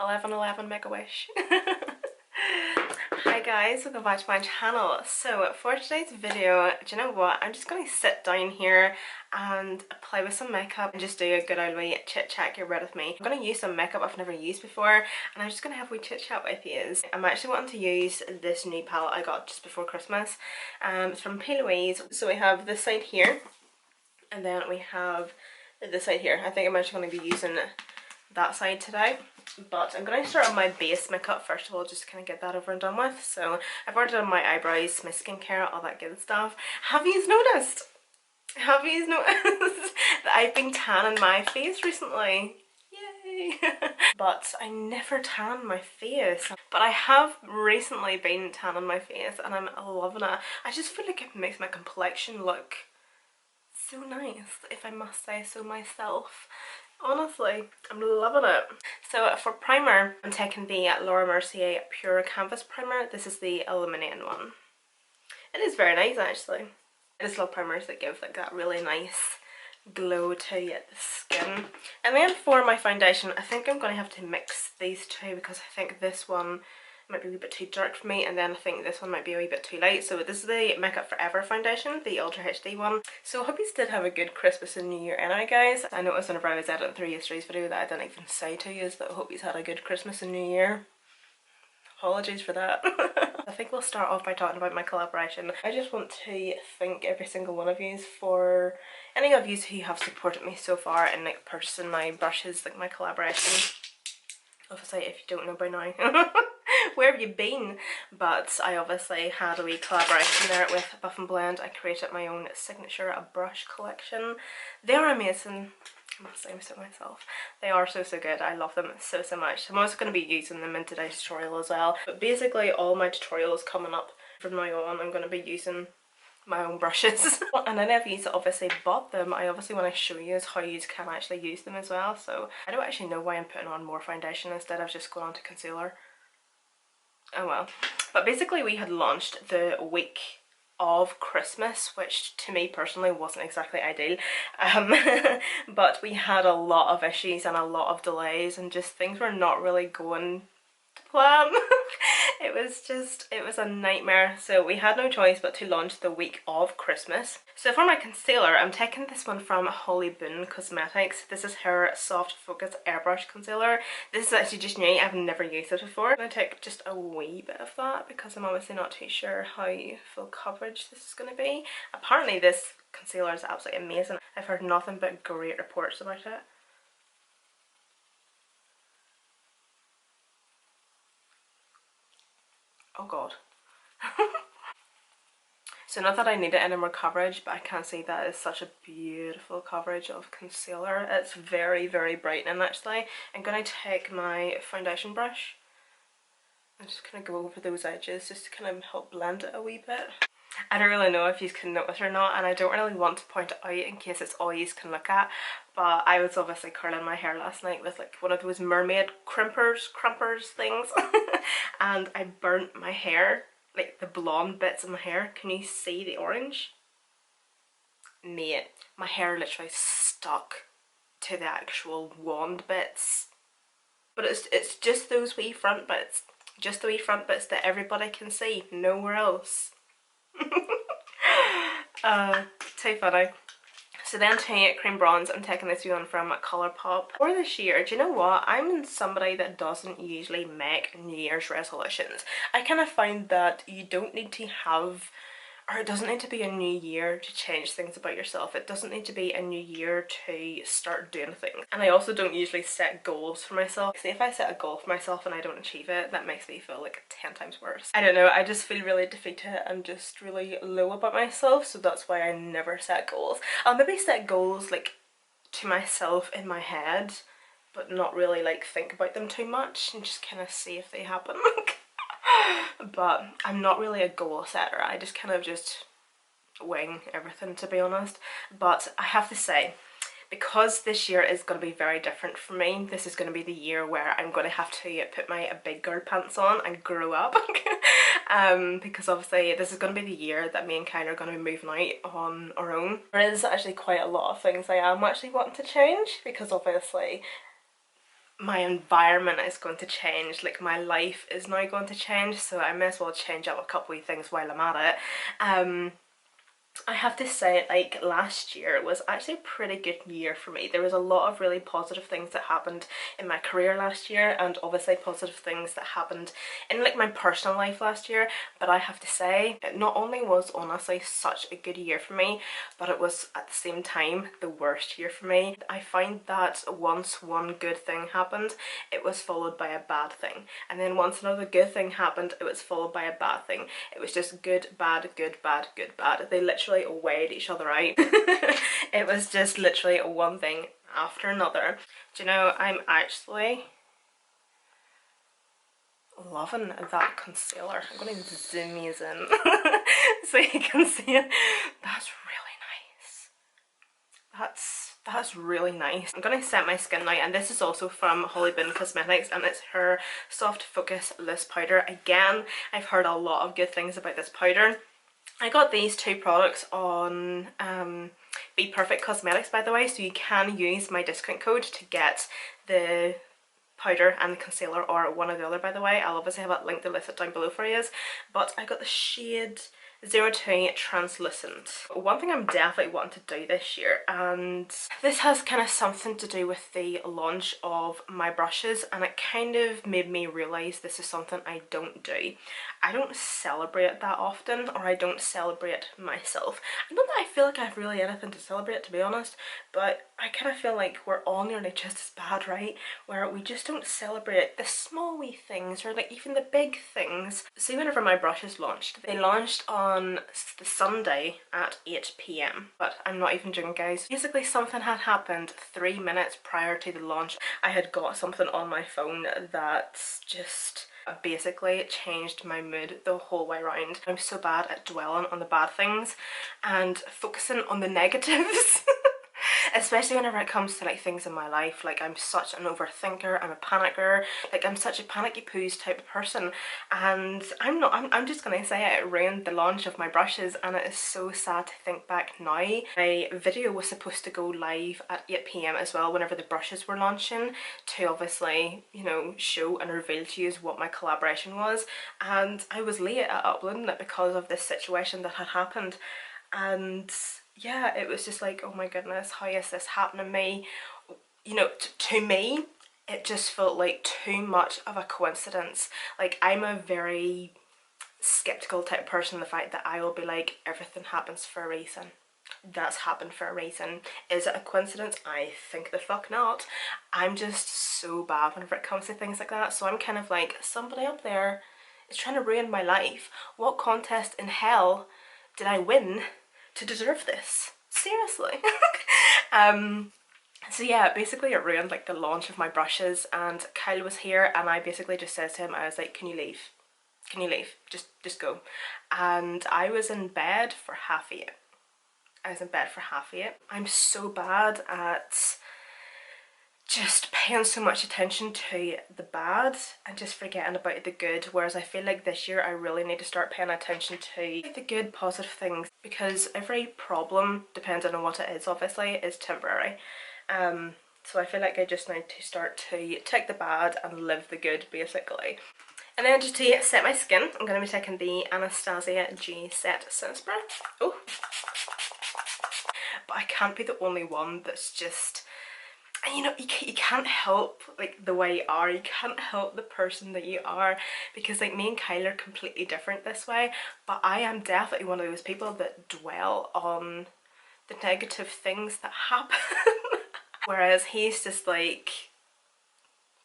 1111 make a wish. Hi guys, welcome back to my channel. So for today's video, do you know what, I'm just going to sit down here and play with some makeup and just do a good old wee chit chat, get rid of me. I'm going to use some makeup I've never used before and I'm just going to have a wee chit chat with you. I'm actually wanting to use this new palette I got just before Christmas. It's from Louise. So we have this side here and then we have this side here. I think I'm actually going to be using that side today, but I'm going to start on my base makeup first of all, just to kind of get that over and done with. So I've already done my eyebrows, my skincare, all that good stuff. Have you noticed that I've been tanning my face recently? Yay! But I never tan my face, but I have recently been tanning my face and I'm loving it. I just feel like it makes my complexion look so nice, if I must say so myself. Honestly, I'm loving it. So for primer, I'm taking the Laura Mercier Pure Canvas Primer. This is the illuminating one. It is very nice actually. I just love primers that give like that really nice glow to the skin. And then for my foundation, I think I'm going to have to mix these two because I think this one might be a wee bit too dark for me, and then I think this one might be a wee bit too light. So this is the Makeup Forever foundation, the Ultra HD one. So I hope you did have a good Christmas and New Year anyway guys. I noticed whenever I was editing through yesterday's video that I didn't even say to you that I hope you had a good Christmas and New Year. Apologies for that. I think we'll start off by talking about my collaboration. I just want to thank every single one of you for any of you who have supported me so far in like purchasing my brushes, like my collaboration. Obviously, if you don't know by now, where have you been? But I obviously had a wee collaboration there with Buff and Blend. I created my own signature brush collection. They are amazing. I must say so myself. They are so good. I love them so much. I'm also going to be using them in today's tutorial as well. But basically all my tutorials coming up from now on, I'm going to be using my own brushes. And any of you that obviously bought them, I obviously want to show you how you can actually use them as well. So I don't actually know why I'm putting on more foundation instead of just going on to concealer. Oh well. But basically we had launched the week of Christmas, which to me personally wasn't exactly ideal, but we had a lot of issues and a lot of delays and just things were not really going to plan. It was a nightmare, so we had no choice but to launch the week of Christmas. So for my concealer, I'm taking this one from Holly Boone Cosmetics. This is her Soft Focus Airbrush Concealer. This is actually just new, I've never used it before. I'm going to take just a wee bit of that because I'm obviously not too sure how full coverage this is going to be. Apparently this concealer is absolutely amazing. I've heard nothing but great reports about it. Oh god. So not that I needed any more coverage, but I can see that is such a beautiful coverage of concealer. It's very brightening actually. I'm going to take my foundation brush and just kind of go over those edges just to kind of help blend it a wee bit. I don't really know if you can notice or not, and I don't really want to point it out in case it's all you can look at, but I was obviously curling my hair last night with like one of those mermaid crimpers things and I burnt my hair, like the blonde bits of my hair. Can you see the orange? Mate, my hair literally stuck to the actual wand bits, but it's just those wee front bits, just the wee front bits that everybody can see, nowhere else. Too funny. So then to cream bronze, I'm taking this one from Colourpop. For this year, do you know what? I'm somebody that doesn't usually make New Year's resolutions. I kind of find that you don't need to have, or it doesn't need to be a new year to change things about yourself. It doesn't need to be a new year to start doing things. And I also don't usually set goals for myself. See, if I set a goal for myself and I don't achieve it, that makes me feel like 10 times worse. I don't know, I just feel really defeated and just really low about myself, so that's why I never set goals. I'll maybe set goals like to myself in my head, but not really like think about them too much and just kind of see if they happen. But I'm not really a goal setter. I just kind of just wing everything, to be honest. But I have to say, because this year is going to be very different for me, this is going to be the year where I'm going to have to put my big girl pants on and grow up. Because obviously this is going to be the year that me and Kylie are going to be moving out on our own. There is actually quite a lot of things I am actually wanting to change, because obviously my environment is going to change, like my life is now going to change, so I may as well change up a couple of things while I'm at it. I have to say, like, last year was actually a pretty good year for me. There was a lot of really positive things that happened in my career last year, and obviously positive things that happened in like my personal life last year. But I have to say, it not only was honestly such a good year for me, but it was at the same time the worst year for me. I find that once one good thing happened, it was followed by a bad thing, and then once another good thing happened, it was followed by a bad thing. It was just good, bad, good, bad, good, bad. They literally weighed each other out. It was just literally one thing after another. Do you know, I'm actually loving that concealer. I'm going to zoom these in so you can see it. That's really nice. That's really nice. I'm going to set my skin now, and this is also from Holly Boone Cosmetics, and it's her Soft Focus Loose Powder. Again, I've heard a lot of good things about this powder. I got these two products on Be Perfect Cosmetics, by the way, so you can use my discount code to get the powder and the concealer, or one or the other, by the way. I'll obviously have it linked and listed down below for you. But I got the shade 02 Translucent. One thing I'm definitely wanting to do this year, and this has kind of something to do with the launch of my brushes, and it kind of made me realise this is something I don't do. I don't celebrate that often, or I don't celebrate myself. Not that I feel like I have really anything to celebrate, to be honest, but I kind of feel like we're all nearly just as bad, right? Where we just don't celebrate the small wee things, or like even the big things. See, whenever my brushes launched, they launched on the Sunday at 8 p.m. But I'm not even joking, guys. Basically, something had happened 3 minutes prior to the launch. I had got something on my phone that just basically changed my mood the whole way around. I'm so bad at dwelling on the bad things and focusing on the negatives. Especially whenever it comes to like things in my life. Like, I'm such an overthinker, I'm a panicker, like I'm such a panicky poos type of person, and I'm just gonna say it ruined the launch of my brushes, and it is so sad to think back now. My video was supposed to go live at 8 p.m. as well whenever the brushes were launching, to obviously, you know, show and reveal to you what my collaboration was, and I was late at uploading it because of this situation that had happened. And yeah, it was just like, oh my goodness, how is this happening to me? You know, to me, it just felt like too much of a coincidence. Like, I'm a very skeptical type of person, the fact that I will be like, everything happens for a reason. That's happened for a reason. Is it a coincidence? I think the fuck not. I'm just so bad whenever it comes to things like that. So I'm kind of like, somebody up there is trying to ruin my life. What contest in hell did I win to deserve this? Seriously. So yeah, basically it ruined like the launch of my brushes, and Kyle was here, and I basically just said to him, I was like, can you leave? Can you leave? Just go. And I was in bed for half of it. I'm so bad at just paying so much attention to the bad and just forgetting about the good, whereas I feel like this year I really need to start paying attention to the good, positive things, because every problem, depending on what it is obviously, is temporary. So I feel like I just need to start to take the bad and live the good, basically. And then just to set my skin, I'm going to be taking the Anastasia G Set Spray. Oh, but I can't be the only one that's just, and you know, you can't help like the way you are, you can't help the person that you are, because like me and Kyle are completely different this way, but I am definitely one of those people that dwell on the negative things that happen. Whereas he's just like,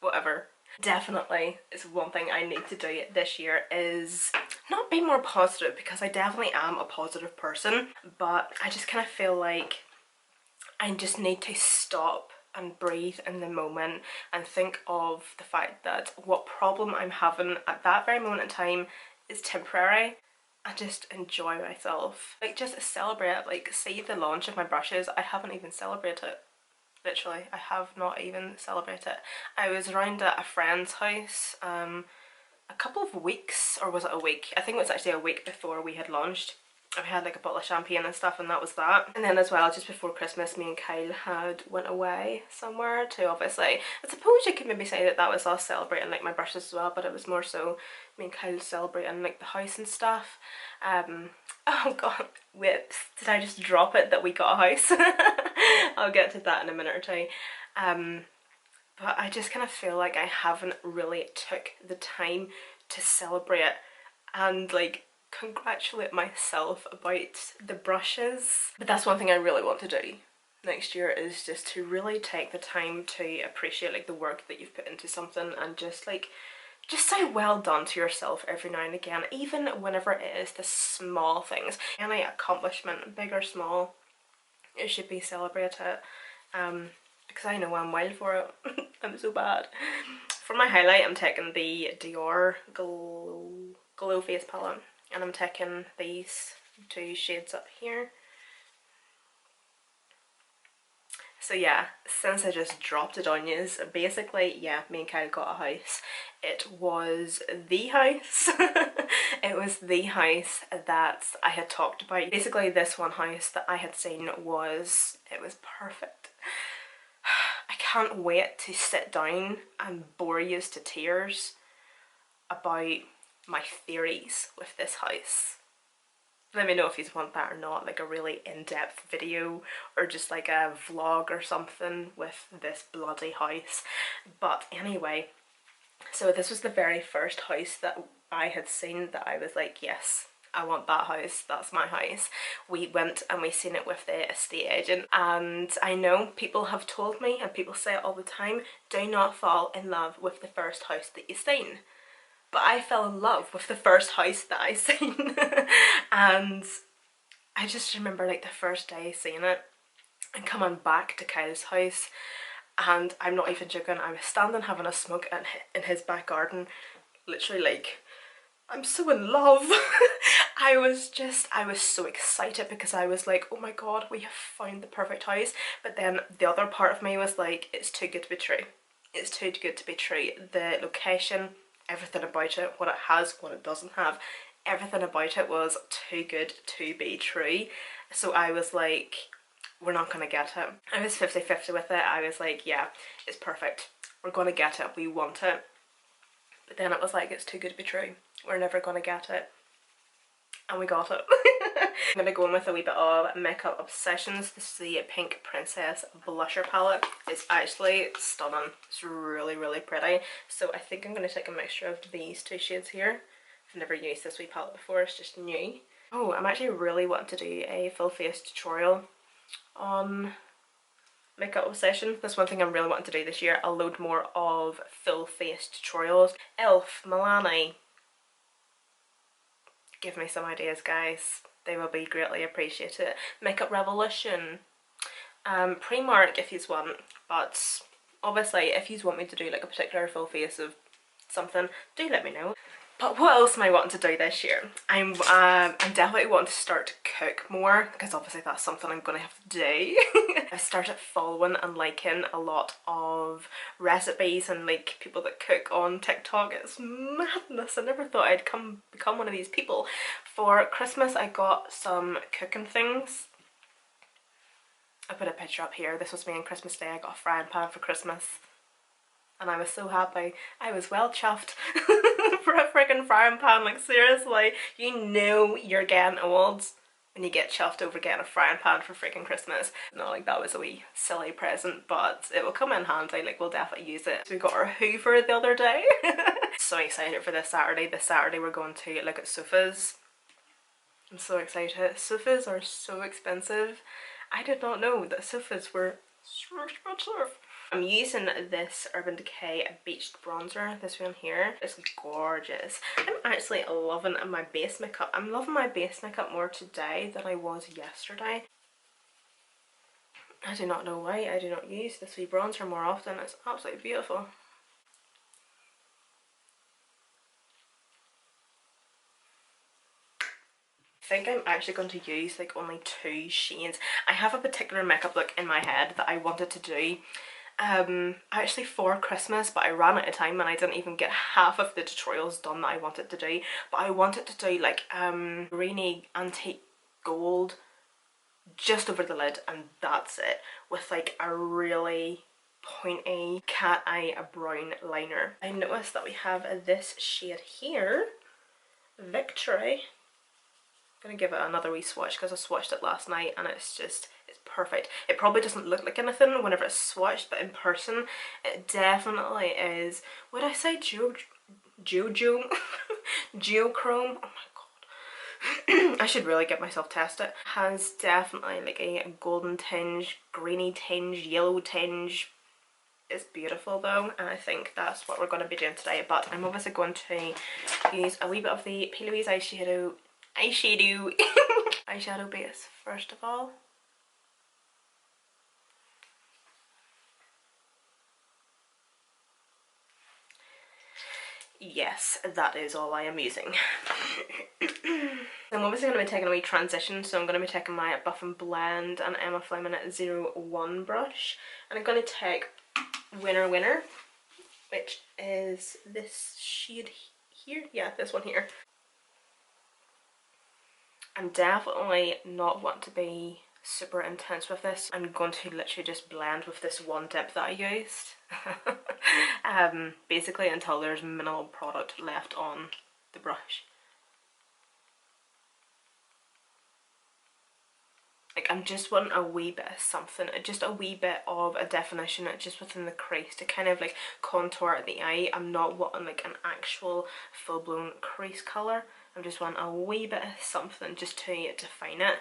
whatever. Definitely is one thing I need to do this year, is not be more positive, because I definitely am a positive person, but I just kind of feel like I just need to stop and breathe in the moment and think of the fact that what problem I'm having at that very moment in time is temporary, and just enjoy myself. Like, just celebrate. Like, see the launch of my brushes, I haven't even celebrated it. Literally, I have not even celebrated it. I was around at a friend's house a couple of weeks, or was it a week? I think it was actually a week before we had launched. I had like a bottle of champagne and stuff, and that was that. And then as well, just before Christmas, me and Kyle had went away somewhere to, obviously, I suppose you could maybe say that that was us celebrating like my birthday as well, but it was more so me and Kyle celebrating like the house and stuff. Oh god, whoops, did I just drop it that we got a house? I'll get to that in a minute or two. But I just kind of feel like I haven't really took the time to celebrate and like congratulate myself about the brushes. But that's one thing I really want to do next year, is just to really take the time to appreciate like the work that you've put into something, and just say well done to yourself every now and again, even whenever it is the small things. Any accomplishment, big or small, it should be celebrated. Because I know I'm wild for it. I'm so bad. For my highlight, I'm taking the Dior Glow Face Palette, and I'm taking these two shades up here. So yeah, since I just dropped it on yous, basically, yeah, me and Kyle got a house. It was the house. It was the house that I had talked about. Basically, this one house that I had seen it was perfect. I can't wait to sit down and bore yous to tears about my theories with this house. Let me know if you want that or not, like a really in-depth video or just like a vlog or something with this bloody house. But anyway, so this was the very first house that I had seen that I was like, yes, I want that house, that's my house. We went and we seen it with the estate agent, and I know people have told me, and people say it all the time, do not fall in love with the first house that you've seen. But I fell in love with the first house that I seen. And I just remember like the first day seeing it and coming back to Kyle's house, and I'm not even joking, I was standing having a smoke in his back garden, literally like, I'm so in love. I was so excited because I was like, oh my god, we have found the perfect house. But then the other part of me was like, it's too good to be true. It's too good to be true. The location, everything about it, what it has, what it doesn't have, everything about it was too good to be true. So I was like, we're not gonna get it. I was 50-50 with it. I was like, yeah, it's perfect. We're gonna get it. We want it. But then it was like, it's too good to be true. We're never gonna get it. And we got it. I'm gonna go in with a wee bit of Makeup Obsessions. This is the Pink Princess blusher palette. It's actually stunning. It's really, really pretty. So I think I'm gonna take a mixture of these two shades here. I've never used this wee palette before, it's just new. Oh, I'm actually really wanting to do a full face tutorial on Makeup Obsession. That's one thing I'm really wanting to do this year. I'll load more of full face tutorials. Elf, Milani, give me some ideas, guys. They will be greatly appreciated. Makeup Revolution, Primark if you want, but obviously if you want me to do like a particular full face of something, do let me know. But what else am I wanting to do this year? I'm definitely wanting to start to cook more, because obviously that's something I'm going to have to do. I started following and liking a lot of recipes and like people that cook on TikTok. It's madness. I never thought I'd become one of these people. For Christmas I got some cooking things. I put a picture up here. This was me on Christmas Day. I got a frying pan for Christmas. And I was so happy. I was well chuffed for a freaking frying pan. Like seriously, you know you're getting old when you get chuffed over getting a frying pan for freaking Christmas. Not like that was a wee silly present, but it will come in handy. Like we'll definitely use it. So we got our Hoover the other day. So excited for this Saturday. This Saturday we're going to look at sofas. I'm so excited. Sofas are so expensive. I did not know that sofas were so expensive. I'm using this Urban Decay Beached Bronzer, this one here. It's gorgeous. I'm actually loving my base makeup. I'm loving my base makeup more today than I was yesterday. I do not know why I do not use this wee bronzer more often. It's absolutely beautiful. I think I'm actually going to use like only 2 shades. I have a particular makeup look in my head that I wanted to do actually for Christmas, but I ran out of time and I didn't even get half of the tutorials done that I wanted to do. But I wanted to do like greeny antique gold just over the lid, and that's it, with like a really pointy cat eye brown liner. I noticed that we have this shade here, Victory. I'm gonna give it another wee swatch because I swatched it last night and it's perfect. It probably doesn't look like anything whenever it's swatched, but in person it definitely is. Would I say geochrome? Oh my god. I should really get myself tested. Has definitely like a golden tinge, greeny tinge, yellow tinge. It's beautiful though, and I think that's what we're going to be doing today. But I'm obviously going to use a wee bit of the P. Louise eyeshadow eyeshadow base first of all. Yes, that is all I am using. I'm obviously going to be taking a wee transition, so I'm going to be taking my Buff and Blend and Emma Fleming 01 brush, and I'm going to take Winner, which is this shade here. Yeah, this one here. I'm definitely not want to be super intense with this. I'm going to literally just blend with this one dip that I used. Basically until there's minimal product left on the brush. Like, I'm just wanting a wee bit of something, just a wee bit of a definition just within the crease to kind of like contour the eye. I'm not wanting like an actual full-blown crease colour. I'm just wanting a wee bit of something just to define it.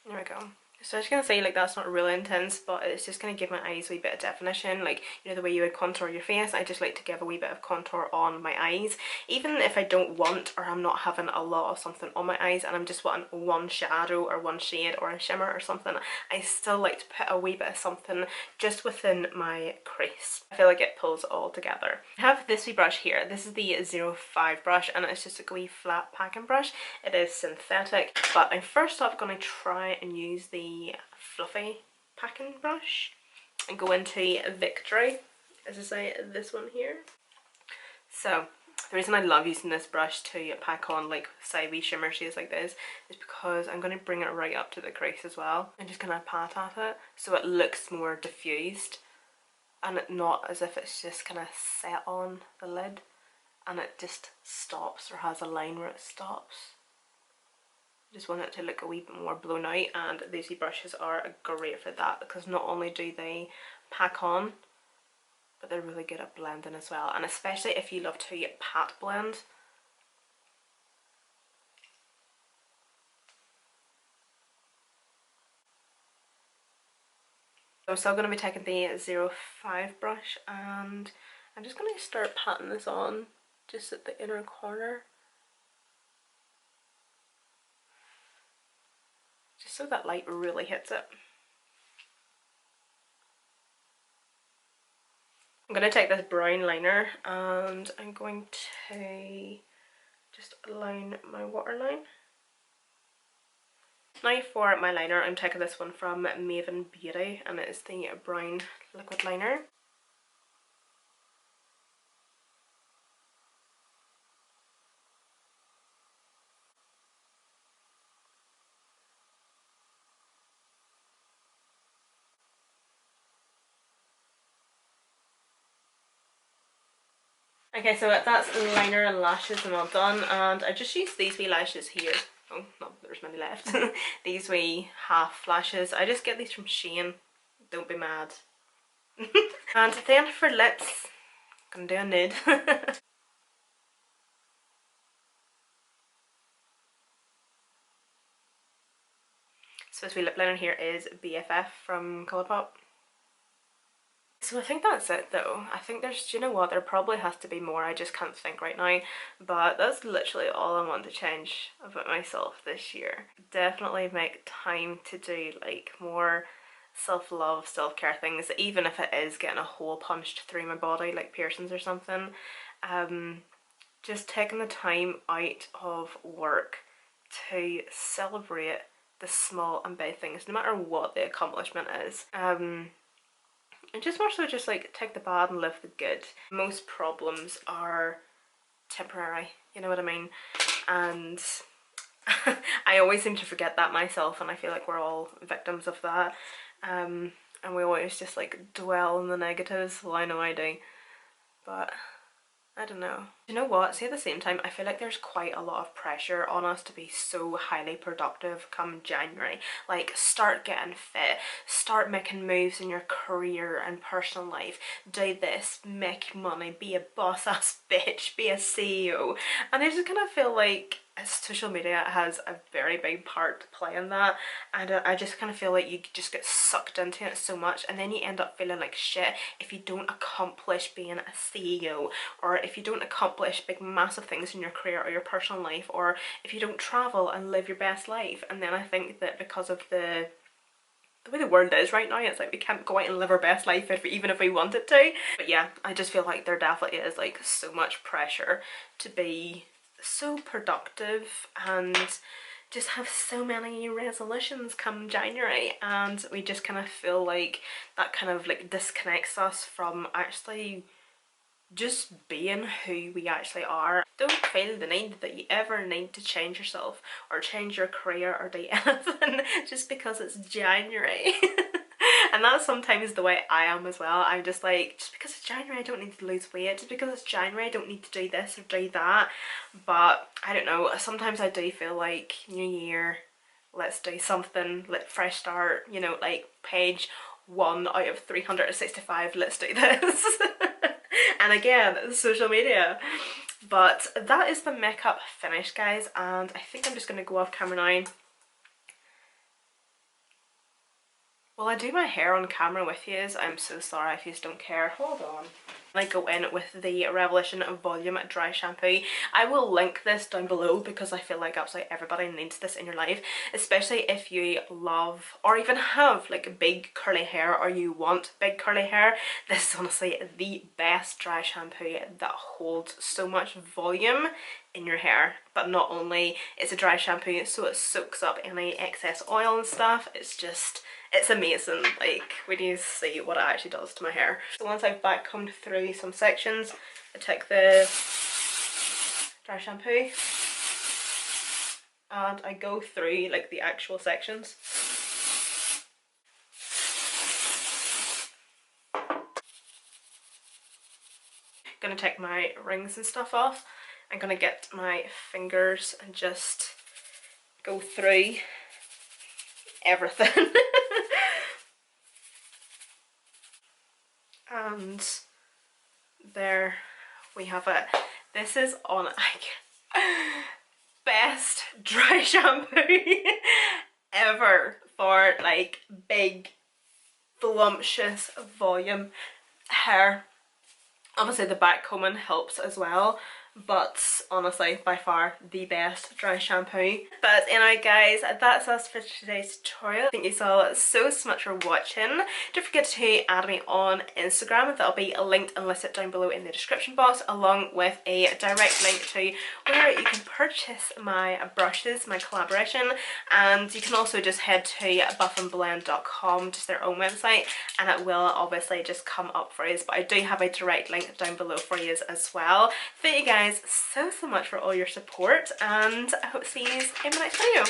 There we go. So I was going to say, like, that's not really intense, but it's just going to give my eyes a wee bit of definition. Like, you know, the way you would contour your face, I just like to give a wee bit of contour on my eyes. Even if I don't want, or I'm not having a lot of something on my eyes and I'm just wanting one shadow or one shade or a shimmer or something, I still like to put a wee bit of something just within my crease. I feel like it pulls it all together. I have this wee brush here. This is the 05 brush, and it's just a wee flat packing brush. It is synthetic, but I'm first up going to try and use the fluffy packing brush and go into Victory, as I say, this one here. So the reason I love using this brush to pack on like say wee shimmer shades like this is because I'm going to bring it right up to the crease as well and just kind of pat at it so it looks more diffused and not as if it's just kind of set on the lid and it just stops or has a line where it stops. Just want it to look a wee bit more blown out, and these brushes are great for that because not only do they pack on, but they're really good at blending as well, and especially if you love to pat blend. I'm still going to be taking the 05 brush and I'm just going to start patting this on just at the inner corner. Just so that light really hits it. I'm going to take this brown liner and I'm going to just line my waterline. Now for my liner, I'm taking this one from Maven Beauty and it's the brown liquid liner. Okay, so that's liner and lashes and all done, and I just used these wee lashes here. Oh, no, there's many left. These wee half lashes. I just get these from Shein. Don't be mad. And then for lips, I'm gonna do a nude. So this wee lip liner here is BFF from Colourpop. So I think that's it though. I think there's, do you know what, there probably has to be more, I just can't think right now, but that's literally all I want to change about myself this year. Definitely make time to do like more self-love, self-care things, even if it is getting a hole punched through my body like piercings or something. Just taking the time out of work to celebrate the small and big things, no matter what the accomplishment is. And just more so just like take the bad and live the good. Most problems are temporary, you know what I mean? And I always seem to forget that myself, and I feel like we're all victims of that. And we always just like dwell on the negatives. Well, I know I do, but I don't know. You know what? See, at the same time, I feel like there's quite a lot of pressure on us to be so highly productive come January. Like, start getting fit, start making moves in your career and personal life, do this, make money, be a boss ass bitch, be a CEO. And I just kind of feel like social media has a very big part to play in that, and I just kind of feel like you just get sucked into it so much, and then you end up feeling like shit if you don't accomplish being a CEO, or if you don't accomplish big massive things in your career or your personal life, or if you don't travel and live your best life. And then I think that because of the way the world is right now, it's like we can't go out and live our best life even if we wanted to. But yeah, I just feel like there definitely is like so much pressure to be so productive and just have so many resolutions come January, and we just kind of feel like that kind of like disconnects us from actually just being who we actually are. Don't feel the need that you ever need to change yourself or change your career or do anything just because it's January. And that's sometimes the way I am as well. I'm just like, just because it's January I don't need to lose weight, just because it's January I don't need to do this or do that. But I don't know, sometimes I do feel like new year, let's do something, fresh start, you know, like page 1 out of 365, let's do this. And again, social media. But that is the makeup finished, guys, and I think I'm just going to go off camera now. Will I do my hair on camera with you? I'm so sorry if you don't care. Hold on. I go in with the Revolution Volume Dry Shampoo. I will link this down below because I feel like absolutely everybody needs this in your life, especially if you love or even have like big curly hair or you want big curly hair. This is honestly the best dry shampoo that holds so much volume in your hair. But not only is a dry shampoo so it soaks up any excess oil and stuff, it's amazing. Like, when you see what it actually does to my hair. So once I've backcombed through some sections, I take the dry shampoo and I go through like the actual sections. Gonna take my rings and stuff off. I'm gonna get my fingers and just go through everything. And there we have it. This is on best dry shampoo ever for like big voluptuous volume hair. Obviously the back combing helps as well, but honestly by far the best dry shampoo. But anyway guys, that's us for today's tutorial. Thank you so much for watching. Don't forget to add me on Instagram. That'll be linked and listed down below in the description box, along with a direct link to where you can purchase my brushes, my collaboration. And you can also just head to buffandblend.com, just their own website, and it will obviously just come up for you. But I do have a direct link down below for you as well. Thank you guys so much for all your support, and I hope to see you in my next video.